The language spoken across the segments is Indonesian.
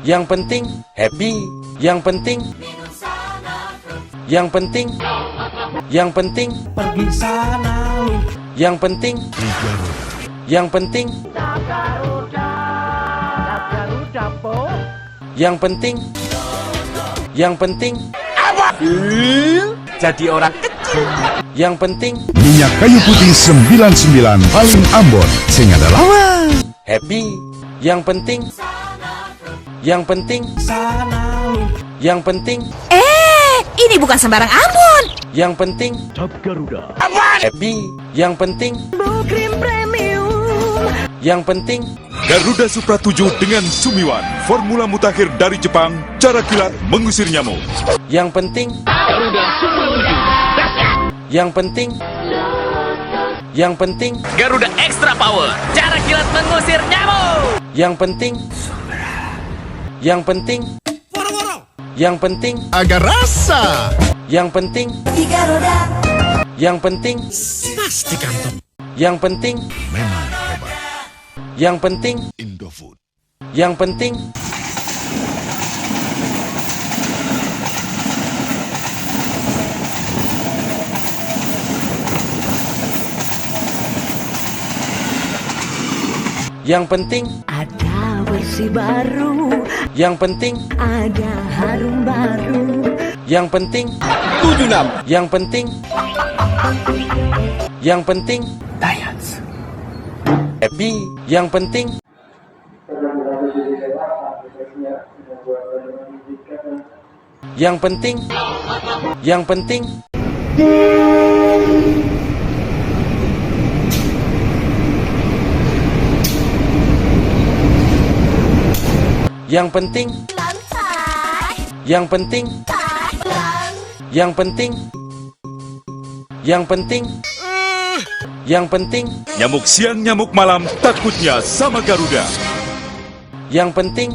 Yang penting happy. Yang penting. Yang penting. Yang penting pergi sana. Yang penting. Yang penting. Yang penting. Yang penting. Jadi orang kecil. Yang penting Minyak kayu putih 99 paling Ambon, sing ada lawan. happy. Yang penting. Yang penting. Yang penting. Ini bukan sembarang Ambon. Yang penting happy. Yang penting. Yang penting. Garuda Supra 7 dengan Sumiwan, formula mutakhir dari Jepang, cara kilat mengusir nyamuk. Yang penting. Yang penting. Yang penting. Garuda Extra Power, cara kilat mengusir nyamuk. Yang penting. Yang penting. Yang penting. Agar rasa. Yang penting. Tiga roda. Yang penting. Pasti kantong. Yang penting. Memang hebat. Yang penting. Indofood. Yang penting. Yang penting. Ada versi baru. Yang penting. Ada harum baru. Yang penting. 76. Yang penting. Yang penting. Happy. Yang penting. Yang penting. Yang penting. Yang penting. Yang penting. Yang penting. Yang penting. Yang penting. Nyamuk siang, nyamuk malam, takutnya sama Garuda. Yang penting.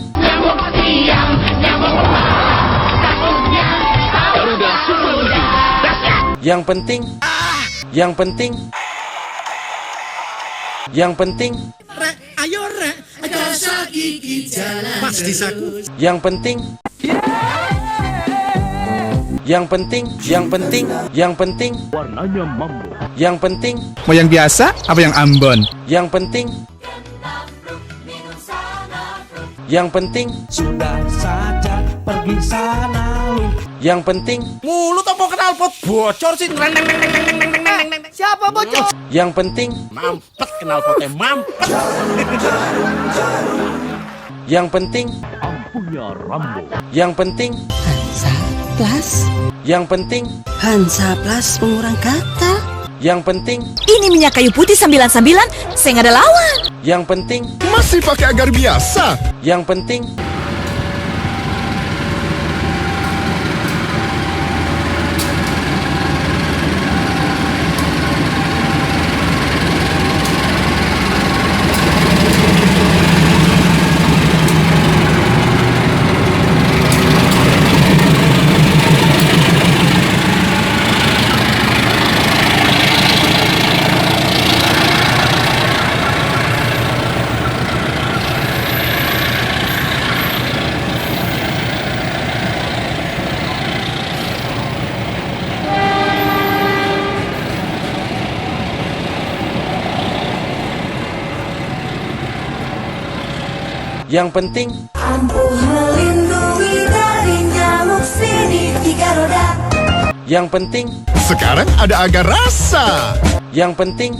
Yang penting. Yang penting. Yang penting. Ayo rek, jasa gigi jalan. Pasti saku. Yang penting. Yang penting. Yang penting. Yang penting. Warnanya mambo. Yang penting. Mau yang biasa apa yang Ambon? Yang penting. Yang penting. Sudah saja pergi sana. Yang penting. Mulut apa kenal pot bocor sih. Siapa bocor? Yang penting. Mampet kenal potnya mampet. Yang penting. Ampunya Rambo. Yang penting. Hansa Plus. Yang penting. Hansa Plus pengurang gatal. Yang penting. Ini minyak kayu putih 99, saya nggak ada lawan. Yang penting. Masih pakai agar biasa. Yang penting. Yang penting. Ampuh melindungi dari nyamuk sini. Tiga roda. Yang penting. Sekarang ada agar rasa. Yang penting.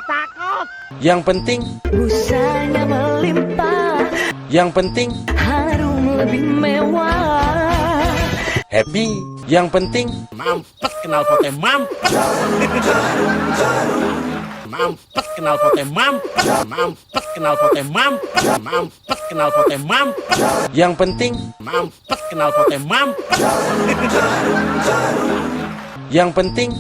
Takut. Yang penting. Busanya melimpah. Yang penting. Harum lebih mewah. Happy. Yang penting. Mampet kenal potnya mampet. Mampet kenal potnya mampet. Mampet kenal potnya mampet. Mampet kenal potnya mampet. Yang penting. Mampet kenal potnya mampet. Yang penting.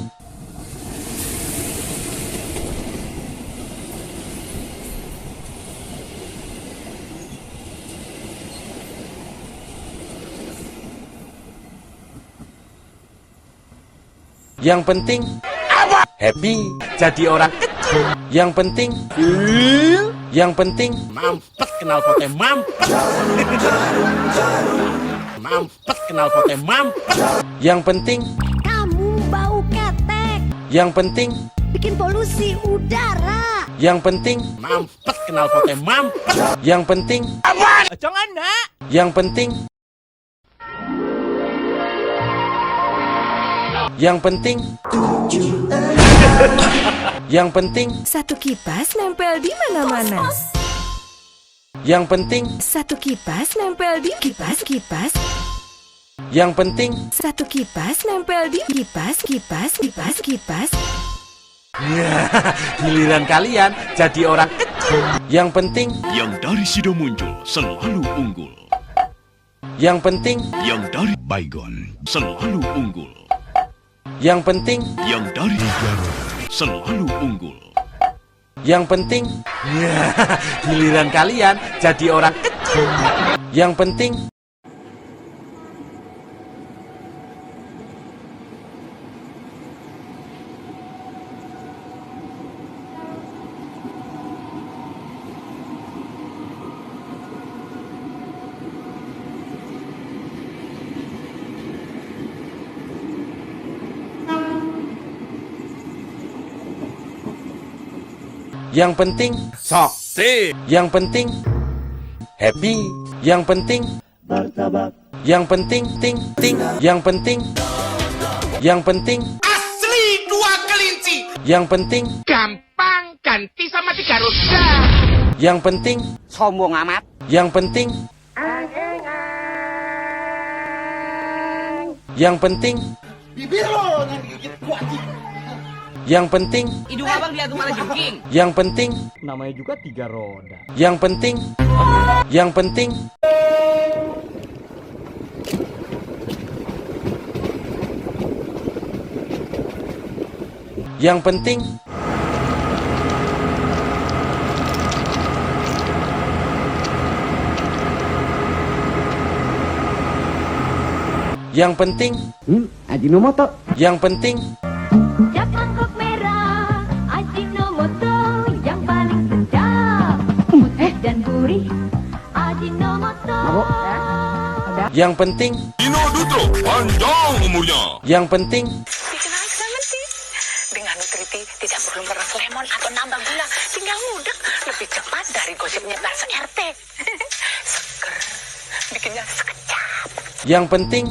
Yang penting. Happy. Jadi orang kecil. Yang penting. Yang penting. Mampet knalpotnya mampet. Mampet knalpotnya mampet. Yang penting, Kamu bau ketek, yang penting, bikin polusi udara. yang penting, Mampet knalpotnya mampet. yang penting, Jangan nak. yang penting, yang penting, yang penting, Satu kipas nempel di mana-mana. yang penting, Satu kipas nempel di kipas. yang penting, Satu kipas nempel di kipas. Giliran kalian jadi orang kecil. yang penting, Yang dari Sido muncul selalu unggul. yang penting, Yang dari Baygon selalu unggul. yang penting, Yang dari Garut selalu unggul. yang penting, Giliran kalian jadi orang kecil. yang penting, yang penting, Sakti. yang penting, happy, yang penting, yang penting, ting, yang penting, yang penting, Asli dua kelinci. yang penting, Gampang ganti sama 3 roda. yang penting, Sombong amat. yang penting, yang penting, yang penting, Hidung abang dilihat malah jengking. yang penting, Namanya juga 3 roda. yang penting, yang penting, yang penting, yang penting, Ajinomoto. yang penting, Cap mangkok merah, Ajinomoto yang paling sedap. Dan gurih, Ajinomoto. yang penting, Dino Dutro panjang umurnya. yang penting, Dikenal sementing. Dengan Nutriti tidak perlu meres lemon atau nambah gula. Tinggal ngudek lebih cepat dari gosipnya bahasa RT. Seger. Bikinnya sekejap. yang penting,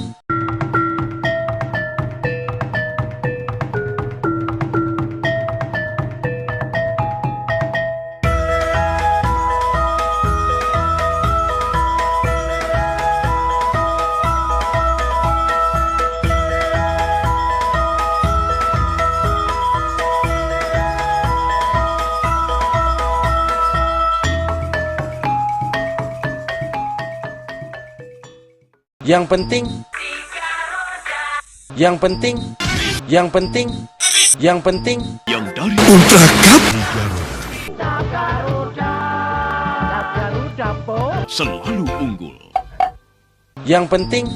yang penting, yang penting, yang penting, yang penting, Yang dari Ultra Cup selalu unggul. yang penting,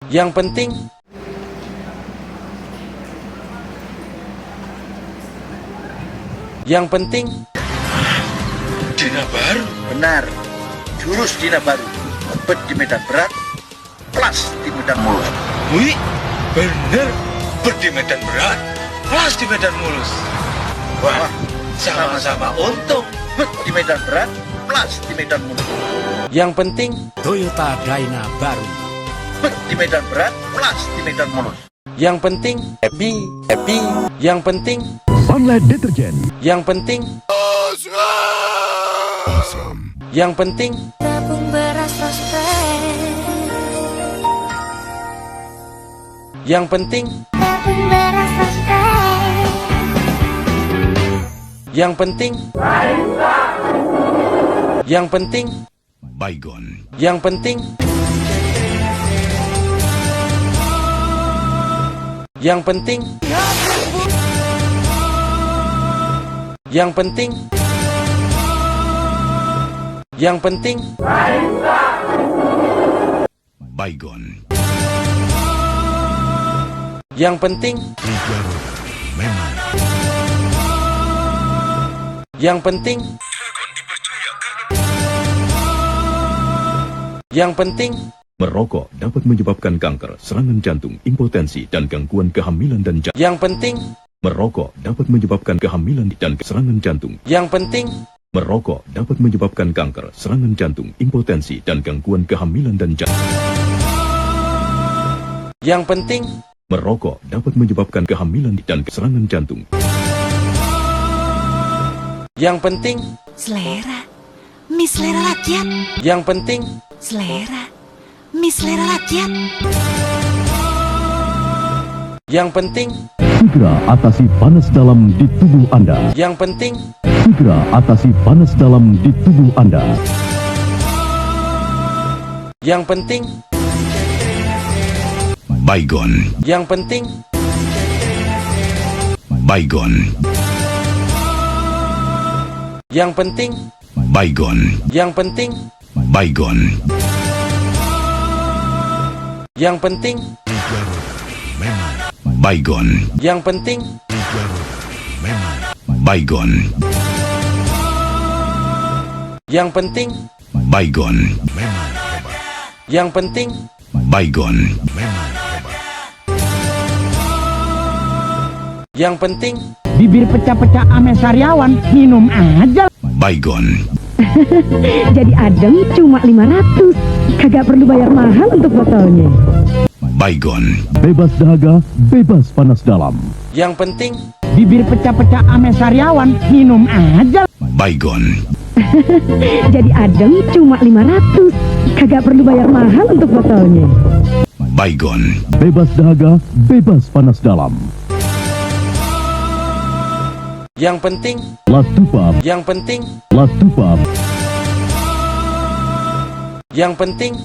yang penting, yang penting, Dina baru? Benar. Jurus Dina baru. Bet di medan berat, plus di medan mulus. Wih, bener. Bet di medan berat, plus di medan mulus. Wah, sama-sama untung. Bet di medan berat, plus di medan mulus. yang penting, Toyota Dyna baru. Bet di medan berat, plus di medan mulus. yang penting, happy, happy, yang penting, Sunlight Detergent. yang penting, yang penting, Tabung beras prospek, yang penting, tabung beras prospek. yang penting, yang penting, Baygon. yang penting, yang penting, yang penting, Yang penting. Baygon. Yang penting. Memang. Yang penting. Yang penting. Merokok dapat menyebabkan kanker, serangan jantung, impotensi, dan gangguan kehamilan dan jantung. Yang penting. Merokok dapat menyebabkan kehamilan dan serangan jantung. Yang penting. Merokok dapat menyebabkan kanker, serangan jantung, impotensi, dan gangguan kehamilan dan jantung. Yang penting. Merokok dapat menyebabkan kehamilan dan serangan jantung. Yang penting. Selera. Mie selera rakyat. Yang penting. Selera. Mie selera rakyat. Yang penting. Segera atasi panas dalam di tubuh Anda. Yang penting. Segera atasi panas dalam di tubuh Anda. Yang penting. Baygon. Yang penting. Baygon. Yang penting. Baygon. Yang penting. Baygon. Yang penting. Memang. Baygon. Yang penting. Memang. Baygon. Yang penting. Baygon. Memang. Yang penting. Baygon. Memang. Yang penting. Bibir pecah-pecah ame sariawan, minum aja. Baygon. Jadi adem cuma 500. Kagak perlu bayar mahal untuk botolnya. Baygon. Bebas dahaga, bebas panas dalam. Yang penting. Bibir pecah-pecah ame sariawan, minum aja. Baygon. Jadi adem cuma 500. Kagak perlu bayar mahal untuk botolnya. Baygon. Bebas dahaga, bebas panas dalam. Yang penting. Latupap. Yang penting. Latupap. Yang penting.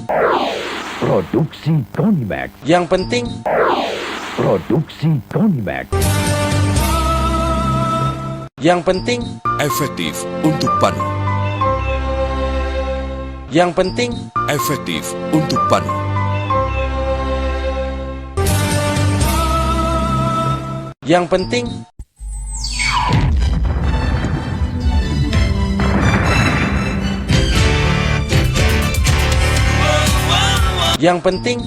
Produksi Konimax. Yang penting. Produksi Konimax. Yang penting. Efektif untuk panu. Yang penting. Efektif untuk panu. Yang penting. Yang penting.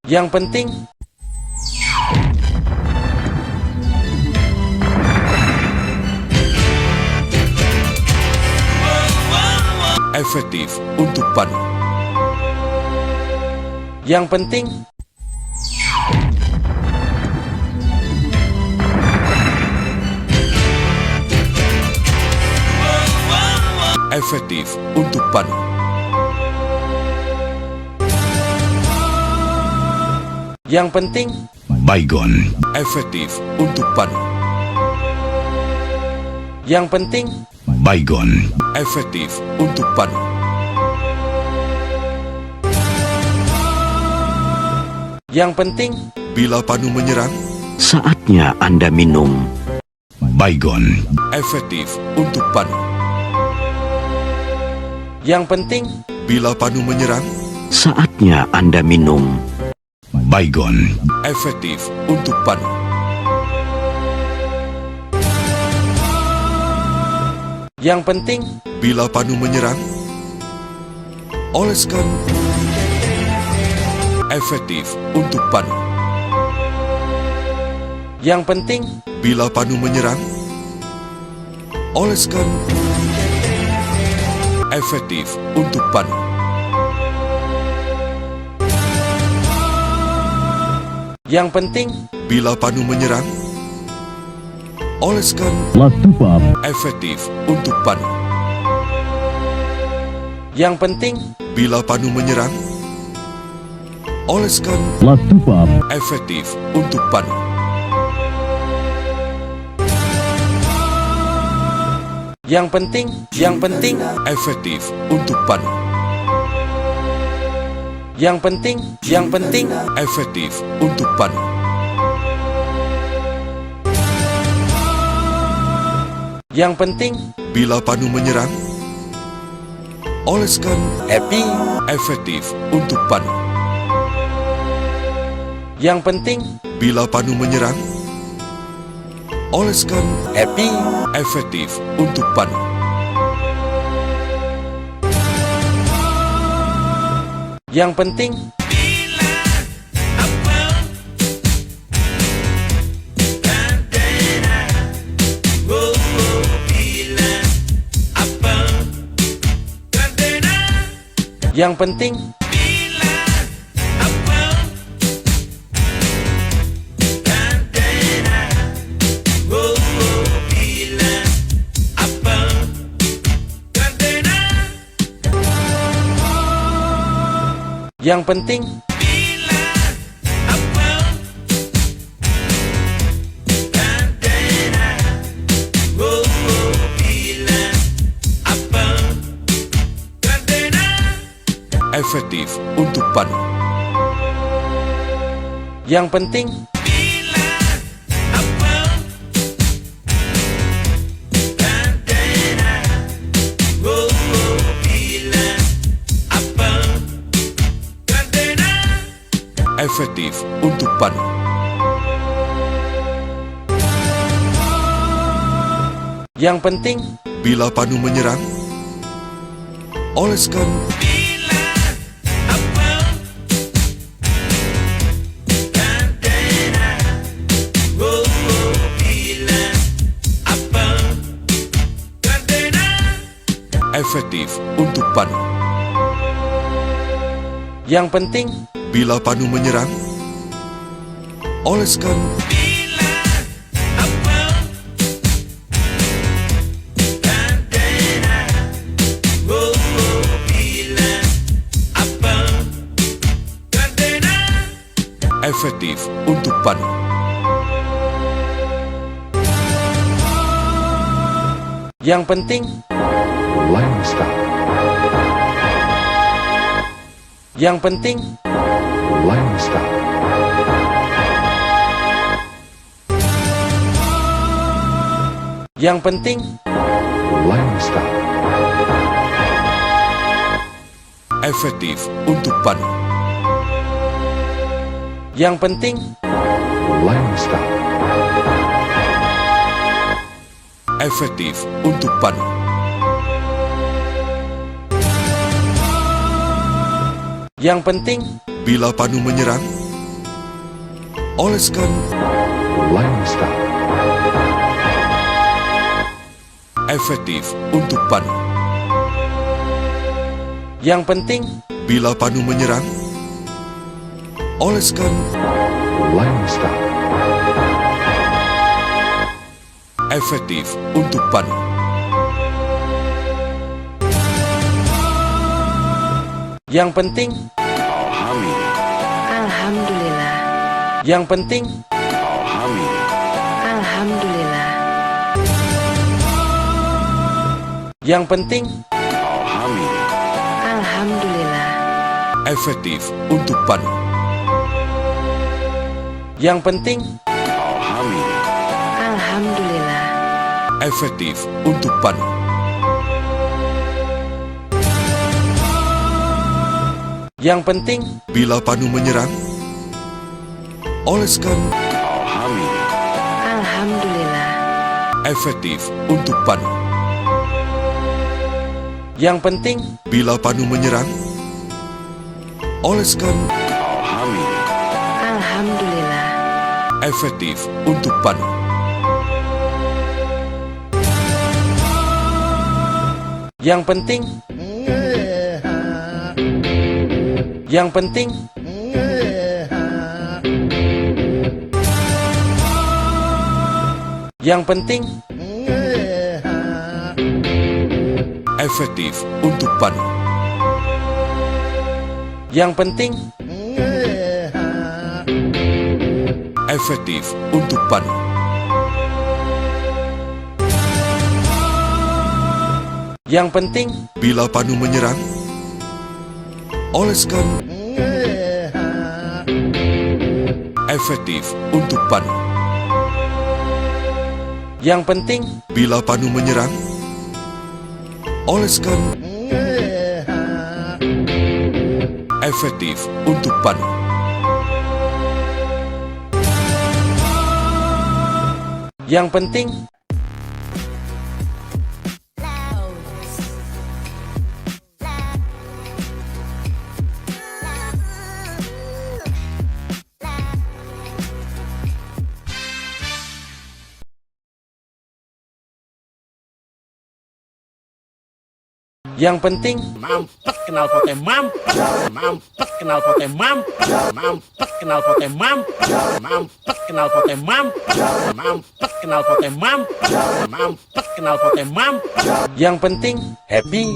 Yang penting. Efektif untuk panu. Yang penting. Efektif untuk panu. Yang penting. Baygon. Efektif untuk panu. Yang penting. Baygon. Efektif untuk panu. Yang penting. Bila panu menyerang, Saatnya Anda minum. Baygon. Efektif untuk panu. Yang penting. Bila panu menyerang, Saatnya Anda minum. Baygon. Efektif untuk panu. Yang penting. Bila panu menyerang, oleskan. Efektif untuk panu. Yang penting. Bila panu menyerang, oleskan. Efektif untuk panu. Yang penting. Bila panu menyerang, oleskan. Latupap. Efektif untuk panu. Yang penting. Bila panu menyerang, oleskan. Latupap. Efektif untuk panu. Yang penting. Yang penting. Efektif untuk panu. Yang penting, efektif untuk panu. yang penting, Bila panu menyerang, oleskan happy, efektif untuk panu. yang penting, Bila panu menyerang, oleskan happy, efektif untuk panu. yang penting, yang penting, yang penting, Efektif untuk panu. yang penting, Efektif untuk panu. yang penting, Bila panu menyerang, oleskan efektif untuk panu. yang penting, Bila panu menyerang, oleskan efektif untuk panu. yang penting, Line start. yang penting, Line start. yang penting, Line start. Efektif untuk panu. yang penting, Line start. Efektif untuk panu. yang penting, Bila panu menyerang, oleskan Line start. efektif untuk panu. yang penting, Bila panu menyerang, oleskan Line start. efektif untuk panu. yang penting, Alhamdulillah. yang penting, Alhamdulillah. yang penting, Alhamdulillah. Efektif untuk panu. yang penting, Alhamdulillah. Efektif untuk panu. yang penting, Bila panu menyerang, oleskan Alhamdulillah. efektif untuk panu. yang penting, Bila panu menyerang, oleskan Alhamdulillah. efektif untuk panu. yang penting, yang penting, yang penting, Efektif untuk panu. yang penting, Efektif untuk panu. yang penting, Bila panu menyerang, oleskan efektif untuk Panu. Yang penting, Bila Panu menyerang, oleskan efektif untuk Panu. yang penting, yang penting, Mampet kenal pote mampet. Mampet kenal pote mampet. Mampet kenal pote mampet. Mampet kenal pote mampet. Mampet kenal pote mampet. Mampet kenal pote mampet. yang penting, happy.